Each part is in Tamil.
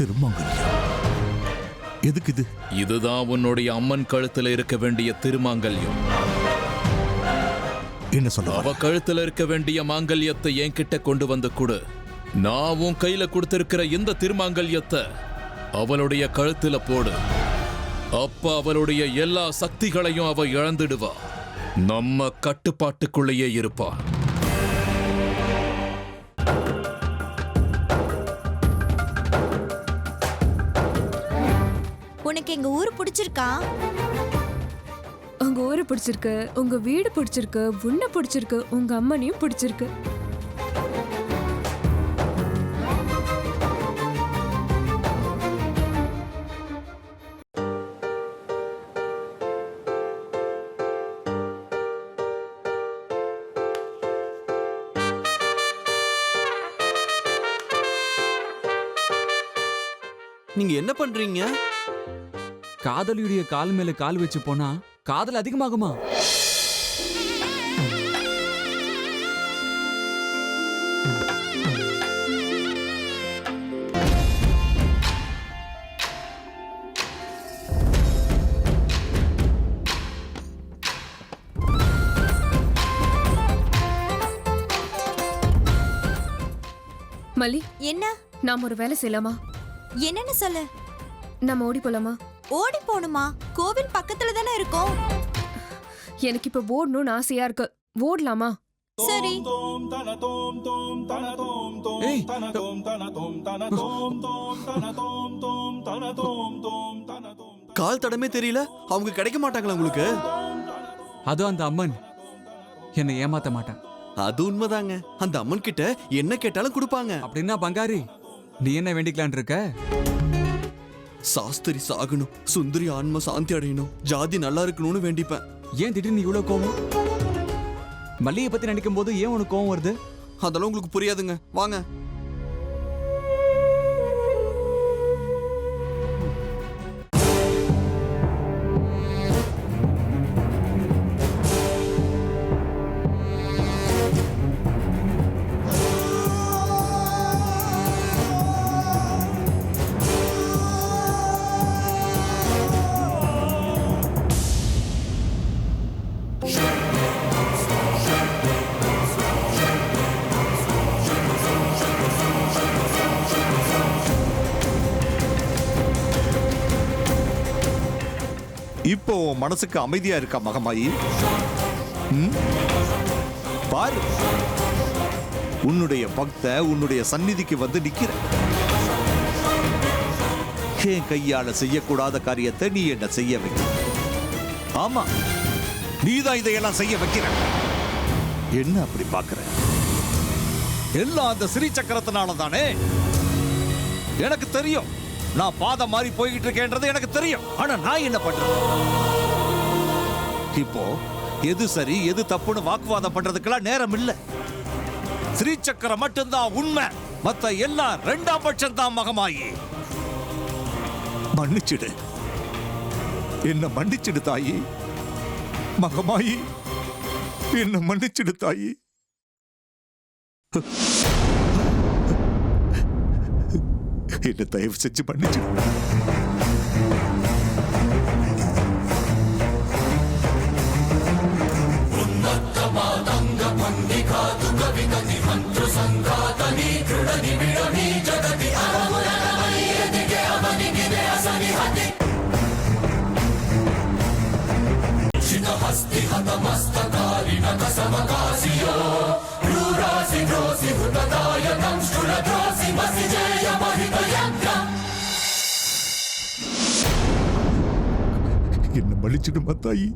திருமாங்கல்யம் எதுக்கு இது? இதுதான் உன்னுடைய அம்மன் கழுத்துல இருக்க வேண்டிய திருமாங்கல்யம். என்ன சொல்ற? அவ கழுத்துல இருக்க வேண்டிய மாங்கல்யத்தை என்கிட்ட கொண்டு வந்து கொடு. நான் உன் கையில கொடுத்திருக்கிற இந்த திருமாங்கல்யத்தை அவளுடைய கழுத்துல போடு. அப்ப அவளுடைய எல்லா சக்திகளையும் அவ இழந்துடுவா. நம்ம கட்டுப்பாட்டுக்குள்ளேயே இருப்பா. உனக்கு எங்க ஊர் பிடிச்சிருக்கா? உங்க ஊரு பிடிச்சிருக்கு, உங்க வீடு பிடிச்சிருக்கு, உன்னை பிடிச்சிருக்கு, உங்க அம்மனையும் பிடிச்சிருக்கு. நீங்க என்ன பண்றீங்க? காதலியுடைய கால் மேல கால் வச்சு போனா காதல் அதிகமாகுமா? மல்லி, என்ன? நாம ஒரு வேலை செய்யலாமா? என்னன்னு சொல்லு. நம்ம ஓடி போலாமா? ஓடி போணுமா? கோவில் பக்கத்துல தானே இருக்கோம். எனக்கு இப்ப ஓடணும்னு ஆசையா இருக்கு. ஓடலாமா? சரி. ஏய், கால் தடமே தெரியல. அவங்க கிடைக்க மாட்டாங்களா உங்களுக்கு? அதோ அந்த அம்மன் என்னை ஏமாத்த மாட்டான். அது உண்மைதாங்க. அந்த அம்மன் கிட்ட என்ன கேட்டாலும் கொடுப்பாங்க. அப்படின்னா பங்காரி, நீ என்ன வேண்டிக்கலான் இருக்க? சாஸ்திரி சாகணும், சுந்தரி ஆன்ம சாந்தி அடையணும், ஜாதி நல்லா இருக்கணும்னு வேண்டிப்பேன். ஏன் திடீர்னு இவ்வளவு கோவம்? மல்லியை பத்தி நினைக்கும் போது ஏன் உனக்கு கோவம் வருது? அதெல்லாம் உங்களுக்கு புரியாதுங்க. வாங்க. இப்போ மனசுக்கு அமைதியா இருக்கா மகமாயி? பாரு, உன்னுடைய பக்த உன்னுடைய சந்நிதிக்கு வந்து நிக்கிற. என் கையால செய்யக்கூடாத காரியத்தை நீ என்ன செய்ய வைக்க? ஆமா, நீதான் இதையெல்லாம் செய்ய வைக்கிற. என்ன அப்படி பாக்குற? எல்லாம் அந்த ஸ்ரீ சக்கரத்தினால தானே. எனக்கு தெரியும், நான் பாதம் மாறி போய்கிட்டு இருக்கேன்றது எனக்கு தெரியும். ஆனா நான் என்ன பண்றேன்? இப்போ எது சரி எது தப்புன்னு வாக்குவாதம் பண்றதுக்கெல்லாம் நேரம் இல்ல. ஸ்ரீ சக்கரம் மட்டும்தான் உண்மை, மத்த எல்லாம் ரெண்டாம் பட்சம் தான் மகமாயி. மன்னிச்சிடு, என்ன மன்னிச்சிடு தாயி. மகமாயி, என்ன மன்னிச்சிடு தாயி. என்ன தயவு செஞ்சு மன்னிச்சிடு. என்ன மன்னிச்சிடுமா தாயி.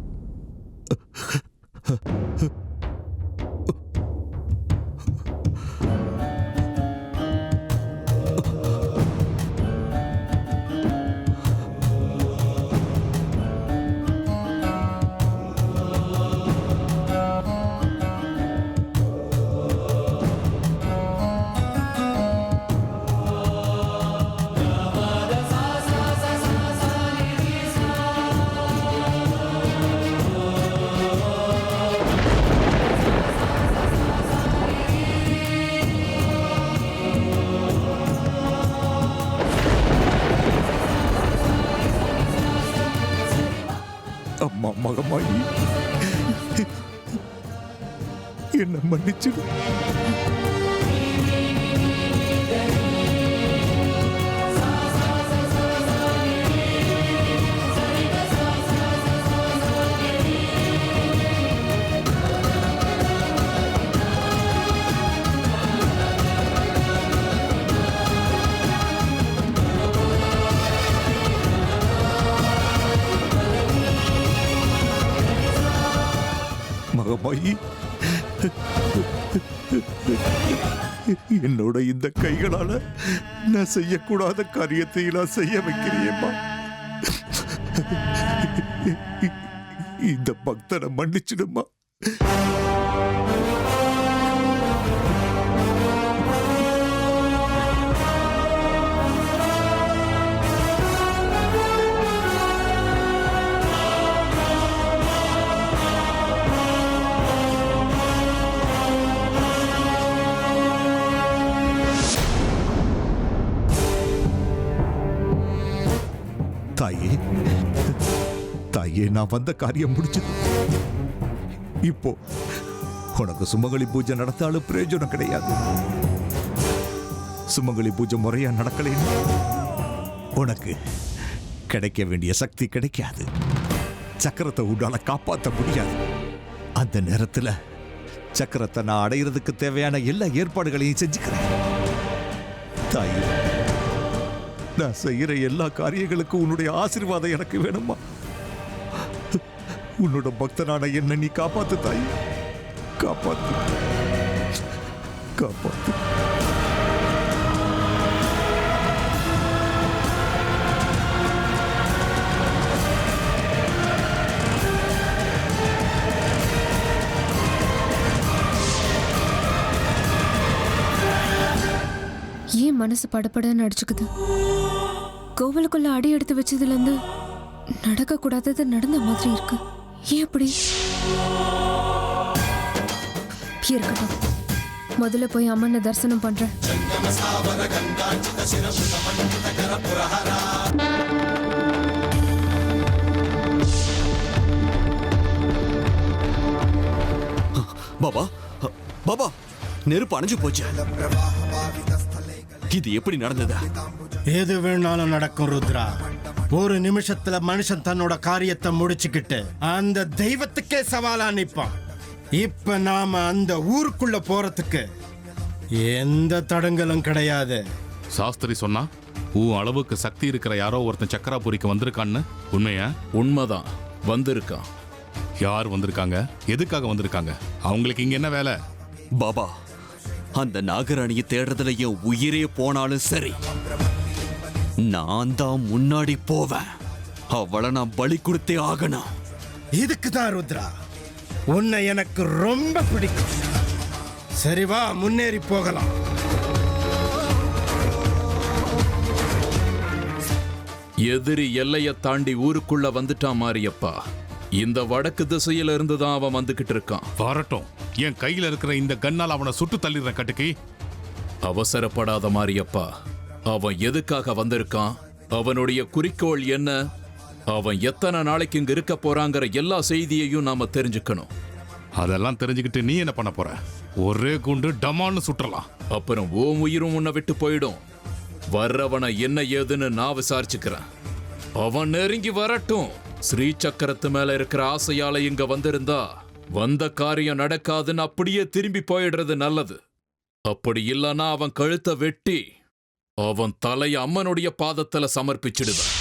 என்ன மன்னிச்சிடு. மகமாயி, என்னோட இந்த கைகளால நான் செய்யக்கூடாத காரியத்தை நான் செய்ய வைக்கிறேம்மா. இந்த பக்தனை மன்னிச்சிடுமா. தாயே, தாயே, நான் வந்த காரியம் முடிச்சது. இப்போ உனக்கு சுமங்கலி பூஜை நடத்தாலும் பிரயோஜனம் கிடையாது. சுமங்கலி பூஜை முறையா நடக்கலைன்னு உனக்கு கிடைக்க வேண்டிய சக்தி கிடைக்காது. சக்கரத்தை உன்னால காப்பாற்ற முடியாது. அந்த நேரத்துல சக்கரத்தை நான் அடையிறதுக்கு தேவையான எல்லா ஏற்பாடுகளையும் செஞ்சுக்கிறேன். தாயே, நான் செய்யற எல்லா காரியங்களுக்கும் உன்னுடைய ஆசீர்வாதம் எனக்கு வேணுமா. உன்னோட பக்தனான என்ன நீ காப்பாத்து தாய், காப்பாத்து, காப்பாத்து. ஏன் மனசு படபடன்னு அடிச்சுக்குது? கோவிலுக்குள்ள அடி எடுத்து வச்சதுல இருந்து நடக்க கூடாதது நடந்த மாதிரி இருக்கு. ஏன் அப்படி இருக்கட்டும், முதல்ல போய் அம்மனை தரிசனம் பண்றேன். பாபா, பாபா, நெருப்பு அணைஞ்சு போச்சு. இது எப்படி நடந்தது? எது வேணாலும் நடக்கும் ருத்ரா. ஒரு நிமிஷத்துல மனுஷன் தன்னோட காரியத்தை முடிச்சுக்கிட்டு அந்த தெய்வத்துக்கே சவாலா நிப்பான். இப்ப நாம அந்த ஊருக்குள்ள போறதுக்கு எந்த தடங்களும் கிடையாது. சாஸ்திரி சொன்னா உன் அளவுக்கு சக்தி இருக்கிற யாரோ ஒருத்தன் சக்கராபுரிக்கு வந்திருக்கான்னு உண்மையா? உண்மைதான், வந்திருக்கான். யார் வந்திருக்காங்க? எதுக்காக வந்திருக்காங்க? அவங்களுக்கு இங்க என்ன வேலை? பாபா, அந்த நாகராணியை தேடுறதுல என் உயிரே போனாலும் சரி, நான் தான் முன்னாடி போவேன். அவளை நான் பலி கொடுத்தே ஆகணும். இதுக்குதான் ருத்ரா உன்னை எனக்கு ரொம்ப பிடிக்கும். சரி வா, முன்னேறி போகலாம். எதிரி எல்லையை தாண்டி ஊருக்குள்ள வந்துட்டான் மாரியப்பா. இந்த வடக்கு திசையில இருந்து தான் அவன் வந்துகிட்டு இருக்கான். வரட்டும், என் கையில இருக்கிற இந்த கண்ணால் அவனை சுட்டு தள்ளிடுற. கட்டுக்கி, அவசரப்படாத மாரியப்பா. அவன் எதுக்காக வந்திருக்கான், அவனுடைய குறிக்கோள் என்ன, அவன் எத்தனை நாளைக்கு இங்க இருக்க போறாங்கிற எல்லா செய்தியையும் நாம தெரிஞ்சுக்கணும். அதெல்லாம் தெரிஞ்சுக்கிட்டு நீ என்ன பண்ண போற? ஒரே குண்டு டமான்னு சுற்றலாம். அப்புறம் ஓம் உயிரும் உன்னை விட்டு போயிடும். வர்றவனை என்ன ஏதுன்னு நான் விசாரிச்சுக்கிறேன். அவன் நெருங்கி வரட்டும். ஸ்ரீ சக்கரத்து மேல இருக்கிற ஆசையால இங்க வந்திருந்தா வந்த காரியம் நடக்காதுன்னு அப்படியே திரும்பி போயிடுறது நல்லது. அப்படி இல்லைன்னா அவன் கழுத்தை வெட்டி அவன் தலையை அம்மனுடைய பாதத்துல சமர்ப்பிச்சிடுவேன்.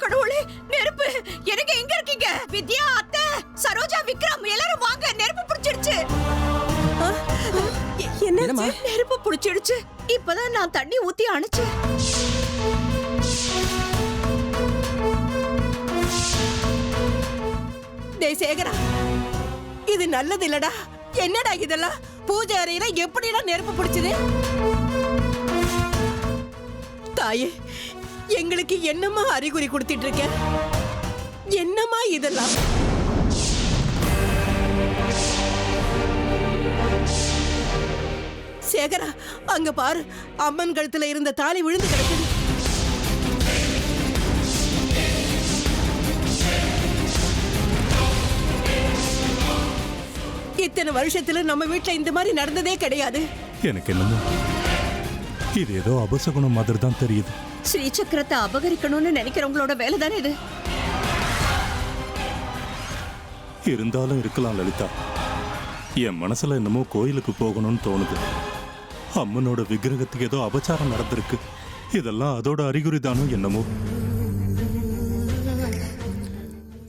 கடவுளே, நெருப்பு! எனக்கு எங்க இருக்கீங்க? வித்யா, அத்தை, சரோஜா, விக்ரம் எல்லாரும் வாங்க. நெருப்பு பிடிச்சிடுச்சு. என்ன நெருப்பு பிடிச்சிடுச்சு? இப்பதான் நான் தண்ணி ஊத்தி அணைச்சேன். டேய் சேகரா, இது நல்லது இல்லடா. என்னடா இதெல்லாம்? பூஜை அறையில எப்படிடா நெருப்பு பிடிச்சது? தாயே, எங்களுக்கு என்னமா அறிகுறி கொடுத்துட்டு இருக்க? என்னமா இதெல்லாம்? சேகரா, அங்க பாரு, அம்மன் கழுத்துல இருந்த தாலி விழுந்து கிடக்குது. இத்தனை வருஷத்துல நம்ம வீட்டுல இந்த மாதிரி நடந்ததே கிடையாது. எனக்கு என்னமோ இது ஏதோ அபசகுணம் மாதிரி தான் தெரியுது. ஸ்ரீ சக்கரத்தை அபகரிக்கணும்னு நினைக்கிறவங்களோட வேலை தானே இது. இருந்தாலும் இருக்கலாம் லலிதா. என் மனசுல என்னமோ கோயிலுக்கு போகணும்னு தோணுது. அம்மனோட விக்கிரகத்துக்கு ஏதோ அபச்சாரம் நடந்திருக்கு. இதெல்லாம் அதோட அறிகுறி தானோ என்னமோ.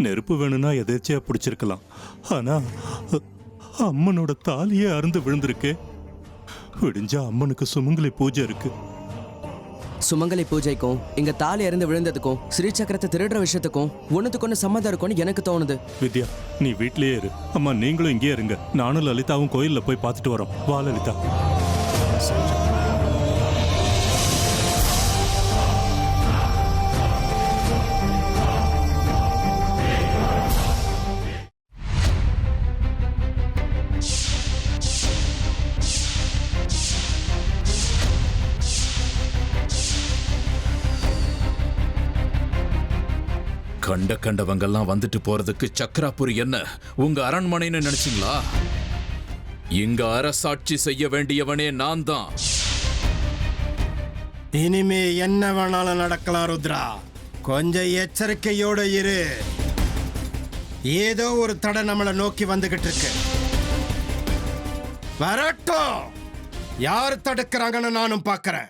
நெருப்பு வேணும்னா எதேச்சியா பிடிச்சிருக்கலாம். ஆனா அம்மனோட தாலியே அருந்து விழுந்திருக்கு. விடிஞ்சா அம்மனுக்கு சுமங்கலி பூஜை இருக்கு. சுமங்கலி பூஜைக்கும் இங்க தாலி இறந்து விழுந்ததுக்கும் ஸ்ரீ சக்கரத்தை திருடுற விஷயத்துக்கும் ஒண்ணுத்துக்கு ஒண்ணு சம்மதம் இருக்கும்னு எனக்கு தோணுது. வித்யா, நீ வீட்லயே இரு. அம்மா நீங்களும் இங்கேயே இருங்க. நானும் லலிதாவும் கோயில்ல போய் பார்த்துட்டு வரோம். வா லலிதா. கண்டவங்கெல்லாம் வந்துட்டு போறதுக்கு சக்கராபுரி என்ன உங்க அரண்மனைன்னு நினைச்சீங்களா? இங்க அரசாட்சி செய்ய வேண்டியவனே நான் தான். இனிமே என்ன வேணாலும் நடக்கலாம் ருத்ரா. கொஞ்சம் எச்சரிக்கையோட இரு. ஏதோ ஒரு தடை நம்மளை நோக்கி வந்துகிட்டு இருக்கு. வரட்டும், யார் தடுக்கிறாங்கன்னு நானும் பார்க்கறேன்.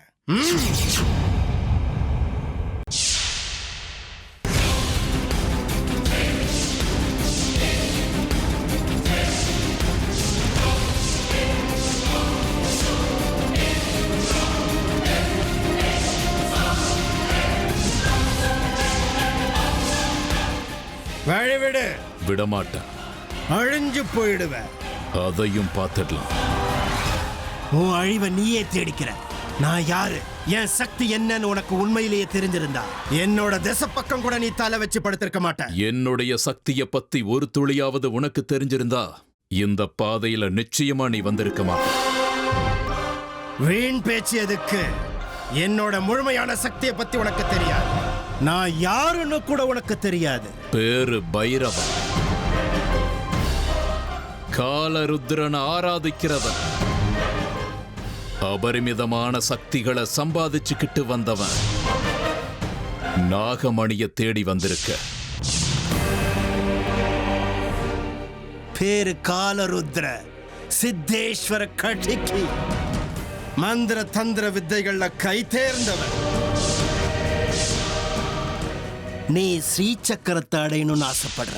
வழிவிடு. விடமாட்டேன். அழிஞ்சு போயிடுவேன். அதையும் பார்த்துடலாம். உன் அழிவை நீயே தேடிக்கிற. நான் யாரு, என் சக்தி என்னன்னு உனக்கு உண்மையிலேயே தெரிஞ்சிருந்தா என்னோட திசை பக்கம் கூட நீ தலை வச்சு படுத்திருக்க மாட்ட. என்னுடைய சக்தியை பத்தி ஒரு துளியாவது உனக்கு தெரிஞ்சிருந்தா இந்த பாதையில நிச்சயமா நீ வந்திருக்க மாட்ட. வீண் பேச்சு எதுக்கு? என்னோட முழுமையான சக்தியை பத்தி உனக்கு தெரியாது. நான் யாருன்னு கூட உனக்கு தெரியாது. பேரு பைரவன். காலருத்ரன் ஆராதிக்கிறவன். அபரிமிதமான சக்திகளை சம்பாதிச்சுக்கிட்டு வந்தவன். நாகமணியை தேடி வந்திருக்க. பேரு காலருத்ர சித்தேஸ்வர கடிக்கி. மந்திர தந்திர வித்தைகள்ல கை தேர்ந்தவன். நீ ஸ்ரீ சக்கரத்தை அடையணும்னு ஆசைப்படுற.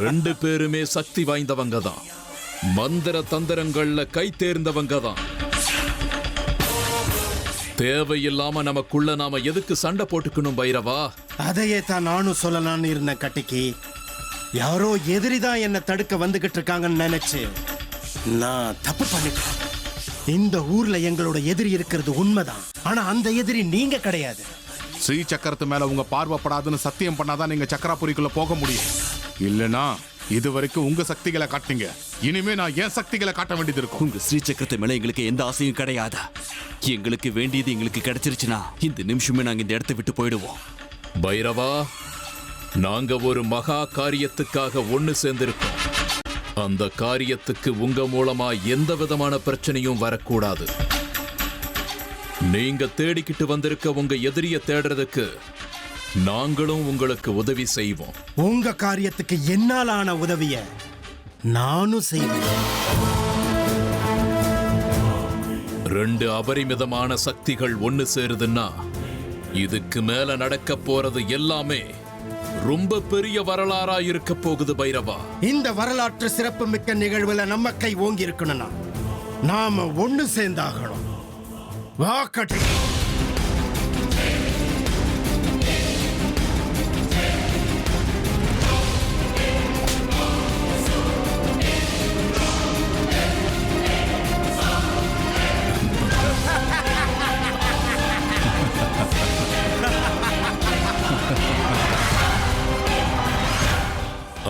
ரெண்டு பேருமே சக்தி வாய்ந்தவங்க தான். மந்திர தந்திரங்கள்ல கை தேர்ந்தவங்க தான். தேவையில்லாம நமக்குள்ள நாம எதுக்கு சண்டை போட்டுக்கணும் பைரவா? அதையே தான் நானும் சொல்லலான்னு இருந்தேன் கட்டிக்கு. யாரோ எதிரிதான் என்ன தடுக்க வந்துகிட்டு இருக்காங்கன்னு நினைச்சு நான் தப்பு பண்ணிட்டேன். இந்த ஊர்ல எங்களோட எதிரி இருக்கிறது உண்மைதான். ஆனா அந்த எதிரி நீங்க கிடையாது. ஸ்ரீ சக்கரத்து மேல உங்க பார்வைப்படாதுன்னு சத்தியம் பண்ணாதான் நீங்க சக்கராபுரிக்குள்ள போக முடியும். இல்லனா இது வரைக்கும் உங்க சக்திகளை காட்டுங்க. இனிமே நான் என் சக்திகளை காட்ட வேண்டியது இருக்கும். உங்க ஸ்ரீ சக்கரத்து மேல எங்களுக்கு எந்த ஆசையும் கிடையாது. எங்களுக்கு வேண்டியது எங்களுக்கு கிடைச்சிருச்சுன்னா இந்த நிமிஷமே நாங்க இந்த இடத்தை விட்டு போயிடுவோம். பைரவா, நாங்க ஒரு மகா காரியத்துக்காக ஒண்ணு சேர்ந்திருக்கோம். அந்த காரியத்துக்கு உங்க மூலமா எந்த விதமான பிரச்சனையும் வரக்கூடாது. நீங்க தேடிக்கிட்டு வந்திருக்க உங்க எதிரிய தேடுறதுக்கு நாங்களும் உங்களுக்கு உதவி செய்வோம். உங்க காரியத்துக்கு என்னால் ஆன உதவிய நானும் செய்வேன். ரெண்டு அபரிமிதமான சக்திகள் ஒண்ணு சேருதுன்னா இதுக்கு மேல நடக்க போறது எல்லாமே ரொம்ப பெரிய வரலாறா இருக்க போகுது பைரவா. இந்த வரலாற்று சிறப்பு மிக்க நிகழ்வுல நம்ம கை ஓங்கி இருக்கணும்னா நாம ஒண்ணு சேர்ந்தாகணும். வா கட்டி.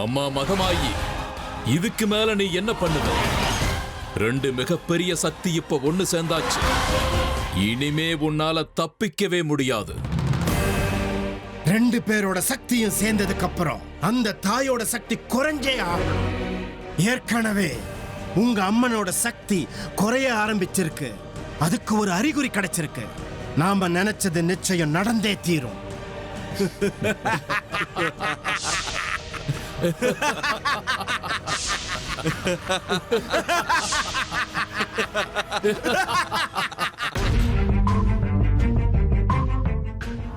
அம்மா மகமாயி, இதுக்கு மேல நீ என்ன பண்ணுவ? ரெண்டு மிகப்பெரிய சக்தி இப்ப ஒண்ணு சேர்ந்தாச்சு. இனிமே உன்னால தப்பிக்கவே முடியாது. ரெண்டு பேரோட சக்தியும் சேர்ந்ததுக்கு அப்புறம் அந்த தாயோட சக்தி குறைஞ்சே ஆகும். ஏற்கனவே உங்க அம்மனோட சக்தி குறைய ஆரம்பிச்சிருக்கு. அதுக்கு ஒரு அறிகுறி கிடைச்சிருக்கு. நாம நினைச்சது நிச்சயம் நடந்தே தீரும்.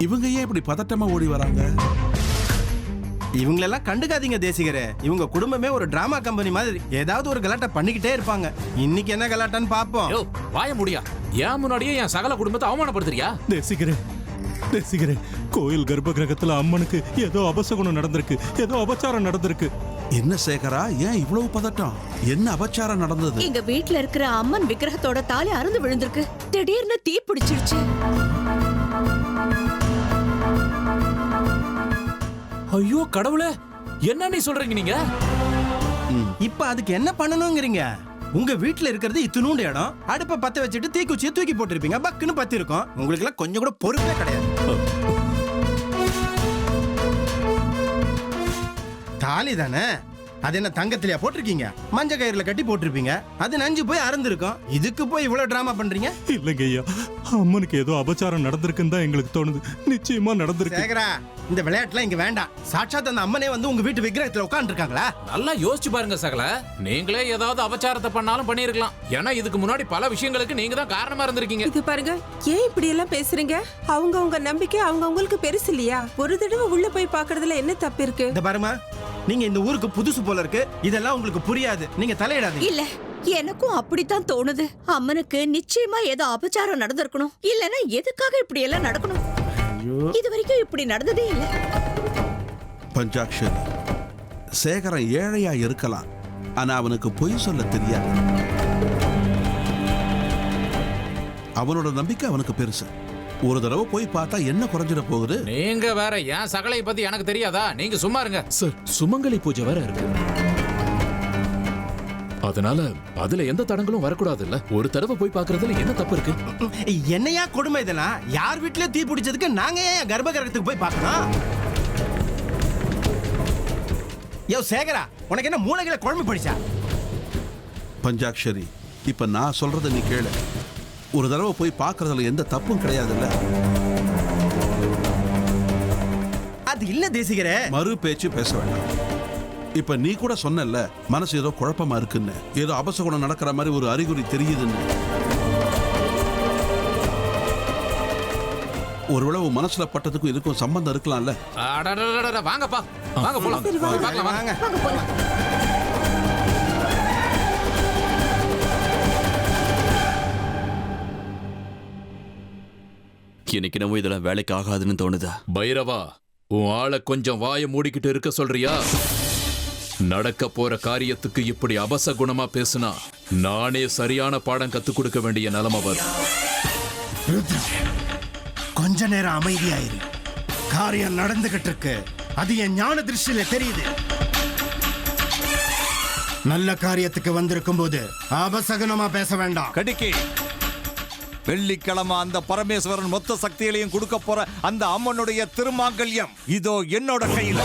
இவங்க ஏன் இப்படி பதட்டமா ஓடி வராங்க? இவங்களெல்லாம் கண்டுக்காதீங்க தேசிகரே. இவங்க குடும்பமே ஒரு டிராமா கம்பெனி மாதிரி ஏதாவது ஒரு கலாட்டா பண்ணிக்கிட்டே இருப்பாங்க. இன்னைக்கு என்ன கலாட்டான்னு பாப்போம். வாய முடியா? ஏன் முன்னாடியே என் சகல குடும்பத்தை அவமானப்படுத்துறியா? தேசிகரே, கோயில் கர்ப்ப கிரகத்துல அம்மனுக்கு ஏதோ அபசகுணம் நடந்திருக்கு, ஏதோ அபச்சாரம் நடந்திருக்கு. என்ன சேகரா, ஏன் இவ்வளவு பதட்டம்? என்ன அபச்சாரம் நடந்தது? எங்க வீட்ல இருக்கிற அம்மன் விக்கிரகத்தோட தாலி அறுந்து விழுந்திருக்கு. திடீர்னு தீ பிடிச்சிருச்சு. ஐயோ கடவுளே, என்ன நீ சொல்றீங்க நீங்க? இப்ப அதுக்கு என்ன பண்ணணும்ங்கறீங்க? உங்க வீட்ல இருக்கிறது இத்துணூண்டு இடம். அடுப்ப பத்த வச்சுட்டு தீக்குச்சியை தூக்கி போட்டிருப்பீங்க. பக்குன்னு பத்தி இருக்கும். உங்களுக்கு எல்லாம் கொஞ்சம் கூட பொறுப்பே கிடையாது. தாலி தானே, அது என்ன தங்கத்திலயா போட்டிருக்கீங்க? மஞ்ச கயிறுல கட்டி போட்டிருப்பீங்க. அது நஞ்சு போய் அறந்திருக்கும். இதுக்கு போய் இவ்வளவு டிராமா பண்றீங்க? இல்லைங்க ஐயா, அம்மனுக்கு ஏதோ அபச்சாரம் நடந்திருக்குன்னு தான் எங்களுக்கு தோணுது. நிச்சயமா நடந்திருக்கு. சேகரா, இந்த விளையாட்டுலாம் இங்க வேண்டாம். சாட்சாத் அந்த அம்மனே வந்து உங்க வீட்டு விக்கிரகத்துல உட்கார்ந்து இருக்காங்களா? நல்லா யோசிச்சு பாருங்க சகல. நீங்களே ஏதாவது அபச்சாரத்தை பண்ணாலும் பண்ணிருக்கலாம். ஏன்னா இதுக்கு முன்னாடி பல விஷயங்களுக்கு நீங்க தான் காரணமா இருந்திருக்கீங்க. இது பாருங்க, ஏன் இப்படி எல்லாம் பேசுறீங்க? அவங்க நம்பிக்கை அவங்களுக்கு பெருசு இல்லையா? ஒரு தடவை உள்ள போய் பாக்குறதுல என்ன தப்பு இருக்கு? இந்த பாருமா, நீங்க இந்த ஊருக்கு புதுசு போல இருக்கு. இதெல்லாம் உங்களுக்கு புரியாது. நீங்க தலையிடாதீங்க. இல்ல, எனக்கும் அப்படித்தான் தோணுது. அம்மனுக்கு நிச்சயமா ஏதோ அபச்சாரம் நடந்திருக்கணும். இல்லனா எதுக்காக இப்படி எல்லாம் நடக்கணும்? இது வரைக்கும் இப்படி நடந்ததே இல்ல. பஞ்சாக்ஷரி, சேகரன் ஏழையா இருக்கலாம், ஆனா அவனுக்கு பொய் சொல்ல தெரியாது. அவனோட நம்பிக்கை அவனுக்கு பெருசு. ஒரு தடவை போய் பார்த்தா என்ன குறைஞ்சிட போகுது? நீங்க வேற ஏன் சகலை பத்தி எனக்கு தெரியாதா? நீங்க சும்மா இருங்க சார். சுமங்கலி பூஜை வேற இருக்கு, அதனால அதுல எந்த தடங்களும் வரக்கூடாது இல்ல. ஒரு தடவை போய் பாக்குறதுல என்ன தப்பு இருக்கு? என்னையா கொடுமை இதெல்லாம்? யார் வீட்லயே தீ பிடிச்சதுக்கு நாங்க ஏன் கர்ப்ப கிரகத்துக்கு போய் பார்க்கணும்? யோ சேகரா, உனக்கு என்ன மூளைகளை குழம்பு பிடிச்சா? பஞ்சாக்ஷரி, இப்ப நான் சொல்றத நீ கேளு. ஒரு தடவை போய் பார்க்கறதுல எந்த தப்பும் கிடையாதுல்ல. அது இல்ல தேசிகரே. மறு பேச்சு பேச வேண்டாம். இப்ப நீ கூட சொன்னல, மனசு ஏதோ குழப்பமா இருக்குன்னு, ஏதோ அபசகுணம் நடக்கிற மாதிரி ஒரு அறிகுறி தெரியுதுன்னு. ஒருவேளை உன் மனசுல பட்டதுக்கும் இதுக்கும் சம்பந்தம் இருக்கலாம்ல. வாங்கப்பா, வாங்க போலாம். பார்க்கலாம் வாங்க. எனக்கு நம்ம இதெல்லாம் வேலைக்கு ஆகாதுன்னு தோணுதா? பைரவா, உன் ஆளை கொஞ்சம் வாயை மூடிக்கிட்டு இருக்க சொல்றியா? நடக்க போற காரியத்துக்கு இப்படி அபசகுணமா பேசுனா நானே சரியான பாடம் கத்துக் கொடுக்க வேண்டிய நிலைமை வரும். கொஞ்ச நேரம் அமைதியாயிரு. காரியம் நடந்துகிட்டு இருக்கு. அது என் ஞான திருஷ்டில தெரியுது. நல்ல காரியத்துக்கு வந்திருக்கும் போது அபசகுணமா பேச வேண்டாம். கடிக்கி, வெள்ளிக்கிழமை அந்த பரமேஸ்வரன் மொத்த சக்திகளையும் கொடுக்க போற அந்த அம்மனுடைய திருமாங்கல்யம் இதோ என்னோட கையில.